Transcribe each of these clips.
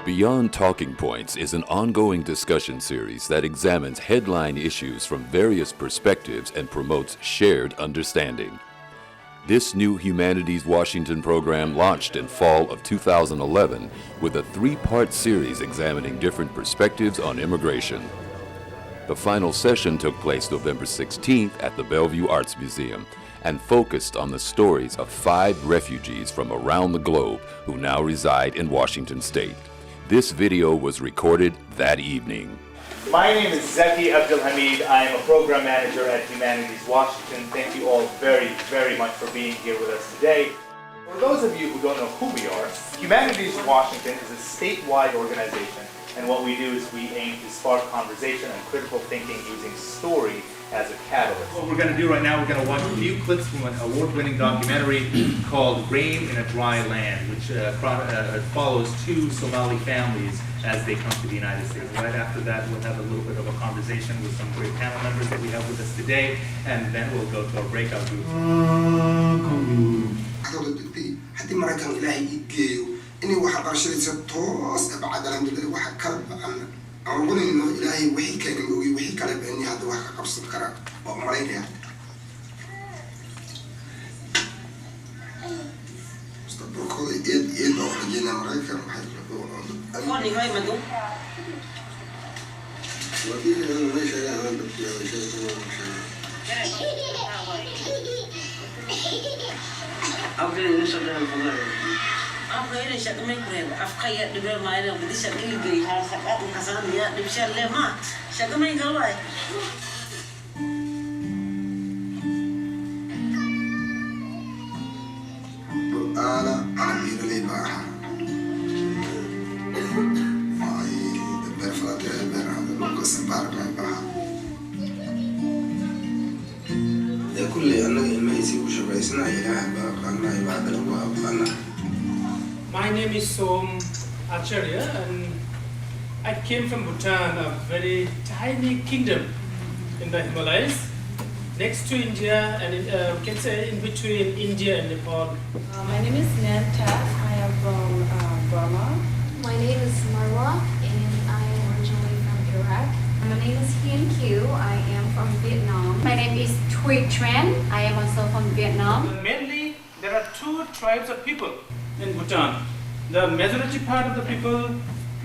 Beyond Talking Points is an ongoing discussion series that examines headline issues from various perspectives and promotes shared understanding. This new Humanities Washington program launched in fall of 2011 with a three-part series examining different perspectives on immigration. The final session took place November 16th at the Bellevue Arts Museum and focused on the stories of 5 refugees from around the globe who now reside in Washington State. This video was recorded that evening. My name is Zaki Abdulhamid. I am a program manager at Humanities Washington. Thank you all very, very much for being here with us today. For those of you who don't know who we are, Humanities Washington is a statewide organization, and what we do is we aim to spark conversation and critical thinking using story as a catalyst. What we're going to do right now, we're going to watch a few clips from an award-winning documentary called Rain in a Dry Land, which follows 2 Somali families as they come to the United States. Right after that, we'll have a little bit of a conversation with some great panel members that we have with us today, and then we'll go to our breakout groups. أنا أقول إنه إلهي وحي كان يقولي وحي كلام إني هذا واحد قبض الكرة وأمرين يعني. استبرك هذا إيد أو حجينا مريكا محل فوني هاي مدو. ودي أنا ليش أنا بدي أقول إنه شغال فضائي. Aku ini saya kemarin kurang. Aku kayak di Burma ini, berarti saya kini gay. Aku kasar dia, di bisa lemah. Saya kemarin kalau ay. Ana ambil lebah. Ay, berflat lebah. Luka sembar lebah. Ya kulli أنا الميزي وشبعسنا إله بقى يبعد الأبواب أنا. My name is Som Acharya, and I came from Bhutan, a very tiny kingdom in the Himalayas, next to India, and we can say in between India and Nepal. My name is Nanta. I am from Burma. My name is Marwa, and I am originally from Iraq. My name is Hien Q. I am from Vietnam. My name is Thuy Tran. I am also from Vietnam. Mainly, there are 2 tribes of people in Bhutan. The majority part of the people,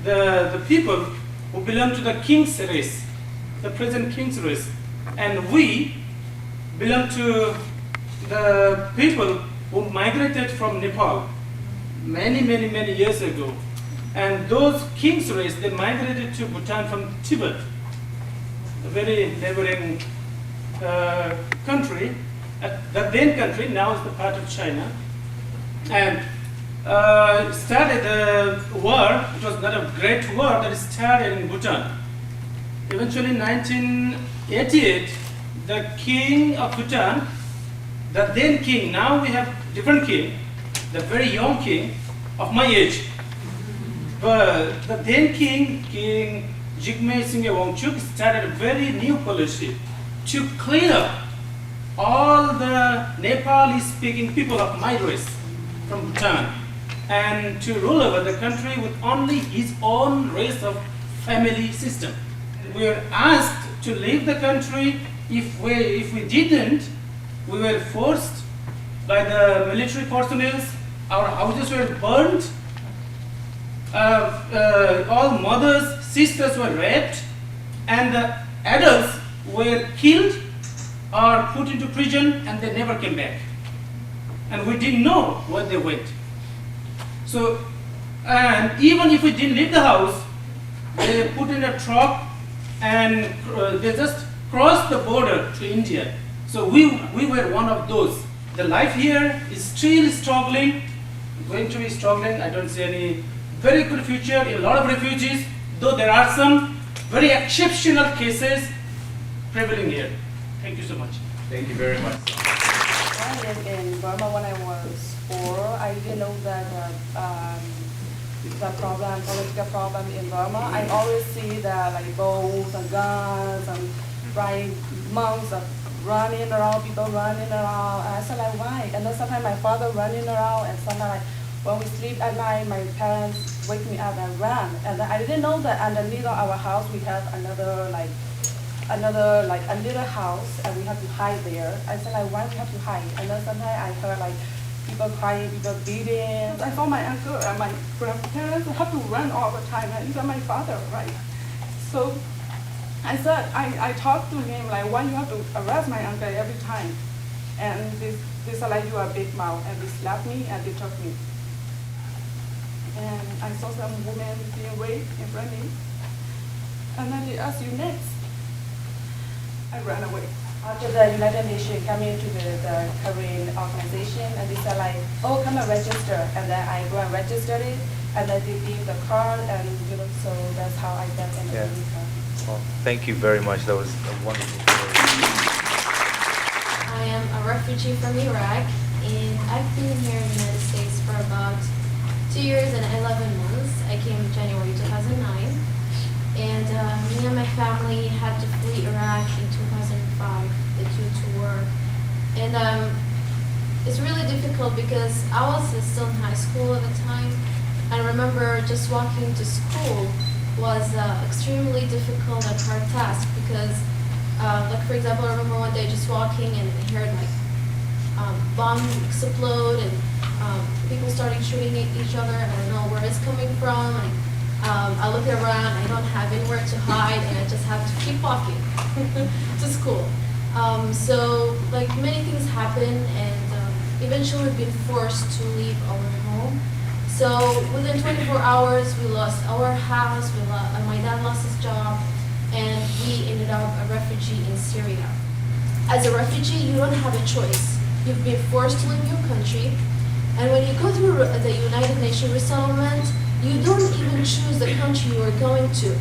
the people who belong to the king's race, the present king's race, and we belong to the people who migrated from Nepal many years ago. And those king's race, they migrated to Bhutan from Tibet, a very neighboring country. The then country now is the part of China, and started a war. It was not a great war that started in Bhutan. Eventually, in 1988, the king of Bhutan, the then king, now we have different king, the very young king of my age. But the then king, King Jigme Singye Wangchuk, started a very new policy to clean up all the Nepali-speaking people of my race from Bhutan, and to rule over the country with only his own race of family system. We were asked to leave the country. If we didn't, we were forced by the military personnel. Our houses were burned. All mothers, sisters were raped, and the adults were killed or put into prison, and they never came back. And we didn't know where they went. So, and even if we didn't leave the house, they put in a truck and they just crossed the border to India. So we were one of those. The life here is still struggling, going to be struggling. I don't see any very good future in a lot of refugees, though there are some very exceptional cases prevailing here. Thank you so much. Thank you very much. I lived in Burma when I was 4. I didn't know that the political problem in Burma. I always see the bombs and guns and bright monks running around, people running around. I said why? And then sometimes my father running around, and sometimes when we sleep at night, my parents wake me up and ran. And then I didn't know that underneath our house we have another a little house, and we have to hide there. I said like, why we have to hide? And then sometimes I heard like people crying, people beating. I saw my uncle and my grandparents have to run all the time, and even my father, right? So I said, I talked to him like, why you have to arrest my uncle every time? And they said like, you are a big mouth, and they slapped me and they took me. And I saw some women being raped in front of me. And then they asked, you next. I ran away. After the United Nations came into the Korean organization, and they said like, oh, come and register. And then I go and registered it, and then they gave the card, and so that's how I got in America. Well, thank you very much. That was a wonderful story. I am a refugee from Iraq, and I've been here in the United States for about 2 years and 11 months. I came in January 2009, and me and my family had to flee Iraq in 2005 due to war. And it's really difficult because I was still in high school at the time. I remember just walking to school was extremely difficult and hard task because, like for example, I remember one day just walking and I heard like bombs explode and people started shooting at each other. I don't know where it's coming from. I look around, I don't have anywhere to hide, and I just have to keep walking to school. So like many things happen, and eventually we've been forced to leave our home. So within 24 hours, we lost our house, my dad lost his job, and we ended up a refugee in Syria. As a refugee, you don't have a choice. You've been forced to leave your country, and when you go through the United Nations resettlement, you don't even choose the country you are going to.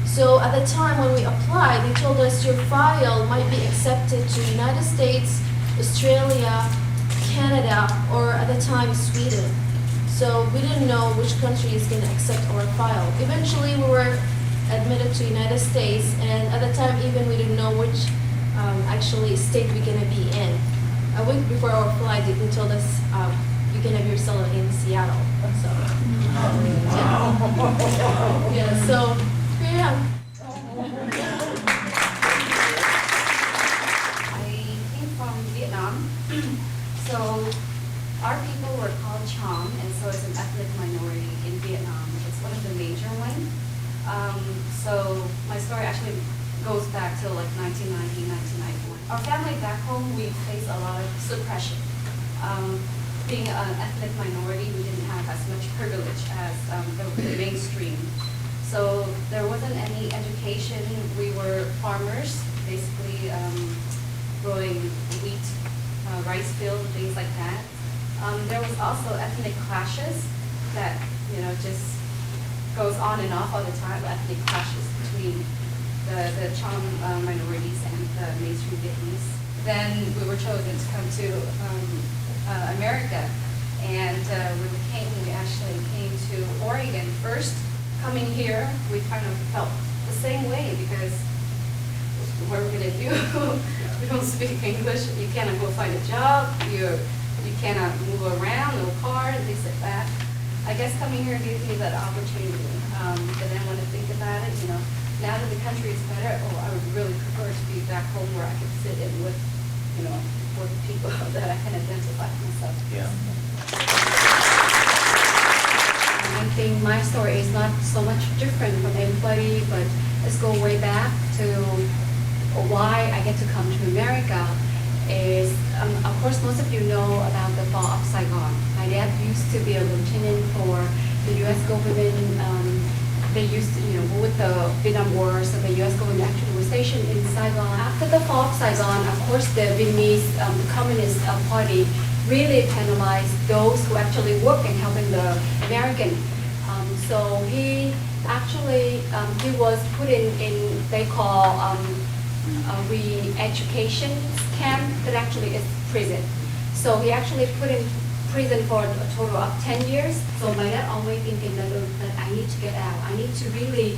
So at the time when we applied, they told us your file might be accepted to United States, Australia, Canada, or at the time Sweden. So we didn't know which country is going to accept our file. Eventually we were admitted to United States, and at the time even we didn't know which actually state we're going to be in. A week before our flight, they told us you're going to be resettled in Seattle. So, yeah, so here I am. I came from Vietnam. So our people were called Cham, and so it's an ethnic minority in Vietnam. It's one of the major ones. So my story actually goes back to like 1990, 1991. Our family back home, we faced a lot of suppression. Being an ethnic minority, we didn't have as much privilege as the mainstream. So there wasn't any education. We were farmers, basically growing wheat, rice fields, things like that. There was also ethnic clashes that just goes on and off all the time. Ethnic clashes between the Cham minorities and the mainstream Vietnamese. Then we were chosen to come to America, and when we actually came to Oregon first. Coming here, we kind of felt the same way because what are we gonna do? We don't speak English. You cannot go find a job. You cannot move around, no car, and things like that. I guess coming here gave me that opportunity. But then when I think about it, now that the country is better, I would really prefer to be back home where I could fit in with, with people that I can identify with myself. Yeah. I think my story is not so much different from everybody, but let's go way back to why I get to come to America. Is of course most of you know about the fall of Saigon. My dad used to be a lieutenant for the U.S. government. They used to, with the Vietnam War, so the U.S. government actually was stationed in Saigon. After the fall of Saigon, of course, the Vietnamese Communist Party really penalized those who actually work in helping the American. So he actually, he was put in they call a re-education camp that actually is prison. So he actually put in prison for a total of 10 years. So my dad always thinking that I need to get out. I need to really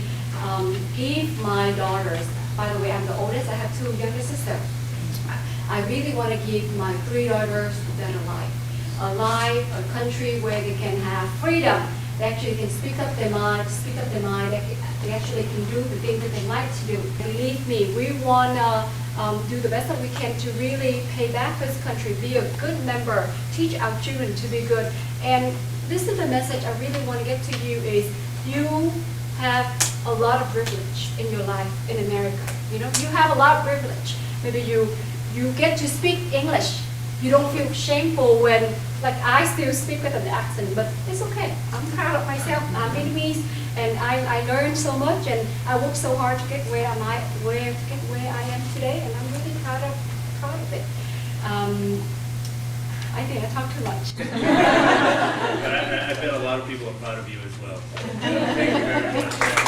give my daughters, by the way, I'm the oldest, I have 2 younger sisters. I really want to give my 3 daughters a better life. A life, a country where they can have freedom They actually can speak up their mind, they actually can do the things that they like to do. Believe me, we want to do the best that we can to really pay back this country, be a good member, teach our children to be good. And this is the message I really want to get to you is you have a lot of privilege in your life in America. You know, you have a lot of privilege. Maybe you get to speak English. You don't feel shameful when, like I still speak with an accent, but it's okay. I'm proud of myself. I'm Vietnamese, and I learned so much, and I worked so hard to get where I am today, and I'm really proud of it. I think I talk too much. But I bet a lot of people are proud of you as well. Thank you very much.